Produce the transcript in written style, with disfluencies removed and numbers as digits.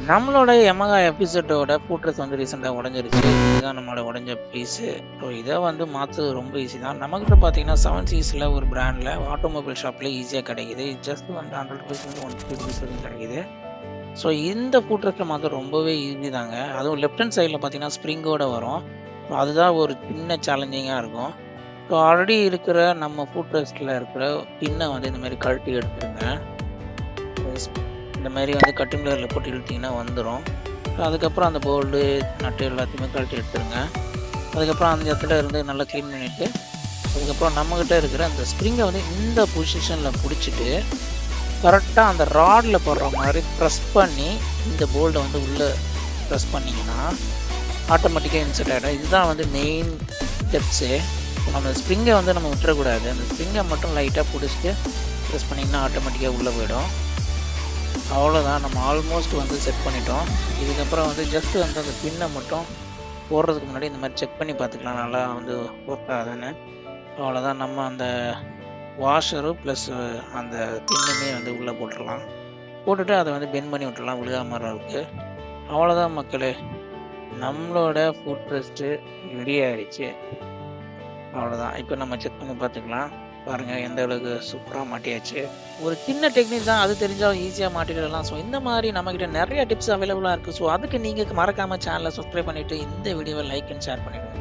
நம்மளோட Yamaha எபிசோடோட ஃபூட்ரெஸ்ட் வந்து ரீசெண்டா உடைஞ்சிருச்சு. இதுதான் நம்மளோட உடைஞ்ச பீஸு. ஸோ இத வந்து மாத்துறது ரொம்ப ஈஸி தான். நம்மகிட்ட பார்த்தீங்கன்னா 7 சீஸ்ல ஒரு பிராண்ட்ல ஆட்டோமொபைல் ஷாப்ல ஈஸியா கிடைக்குது. ஜஸ்ட் வந்து ₹100 ₹150 வரைக்கும் கிடைக்குது. ஸோ இந்த ஃபூட்ரெஸ்ட்ட மாத்த ரொம்பவே ஈஸி தாங்க. அதுவும் லெஃப்ட் ஹேண்ட் சைடுல பார்த்தீங்கன்னா ஸ்ப்ரிங்கோட வரும். ஸோ அதுதான் ஒரு சின்ன சேலஞ்சிங்கா இருக்கும். ஸோ ஆல்ரெடி இருக்கிற நம்ம ஃபூட்ரெஸ்ட்ல இருக்கிற பின்ன வந்து இந்த மாரி கழட்டி எடுத்துருங்க. இந்த மாதிரி வந்து கட்டிங் பிளேயரில் போட்டு இழுத்திங்கன்னா வந்துடும். அதுக்கப்புறம் அந்த போல்டு நட்டு எல்லாத்தையுமே கழட்டி எடுத்துருங்க. அதுக்கப்புறம் அந்த இடத்துல இருந்து நல்லா க்ளீன் பண்ணிவிட்டு அதுக்கப்புறம் நம்மக்கிட்ட இருக்கிற அந்த ஸ்ப்ரிங்கை வந்து இந்த பொசிஷனில் பிடிச்சிட்டு கரெக்டாக அந்த ராடில் போடுற மாதிரி ப்ரெஸ் பண்ணி இந்த போல்டை வந்து உள்ளே ப்ரெஸ் பண்ணிங்கன்னா ஆட்டோமேட்டிக்காக இன்செர்ட் ஆகிடும். இதுதான் வந்து மெயின் ஸ்டெப்ஸு. அந்த ஸ்ப்ரிங்கை வந்து நம்ம விட்டுறக்கூடாது. அந்த ஸ்ப்ரிங்கை மட்டும் லைட்டாக பிடிச்சிட்டு ப்ரெஸ் பண்ணிங்கன்னா ஆட்டோமேட்டிக்காக உள்ளே போயிடும். அவ்வளோதான், நம்ம ஆல்மோஸ்ட் வந்து செட் பண்ணிட்டோம். இதுக்கப்புறம் வந்து ஜஸ்ட் வந்து அந்த பின்னை மட்டும் போடுறதுக்கு முன்னாடி இந்த மாதிரி செக் பண்ணி பார்த்துக்கலாம் நல்லா வந்து ஒர்க் ஆகுதுன்னு. அவ்வளோதான், நம்ம அந்த வாஷரும் ப்ளஸ் அந்த பின்னுமே வந்து உள்ளே போட்டுடலாம். போட்டுட்டு அதை வந்து பெண்ட் பண்ணி விட்டுடலாம் விழுகாம அளவுக்கு. அவ்வளோதான் மக்களே, நம்மளோட ஃபூட்ரெஸ்ட்டு ரெடி ஆகிடுச்சு. அவ்வளோதான், இப்போ நம்ம செக் பண்ணி பார்த்துக்கலாம். பாருங்கள் எந்த அளவுக்கு சூப்பராக மாட்டியாச்சு. ஒரு சின்ன டெக்னிக் தான், அது தெரிஞ்சால் ஈஸியாக மாட்டிடலாம். ஸோ இந்த மாதிரி நம்மக்கிட்ட நிறைய டிப்ஸ் அவைலபிளாக இருக்குது. ஸோ அதுக்கு நீங்கள் மறக்காமல் சேனலை சப்ஸ்கிரைப் பண்ணிவிட்டு இந்த வீடியோவை லைக் அண்ட் ஷேர் பண்ணிவிடுங்க.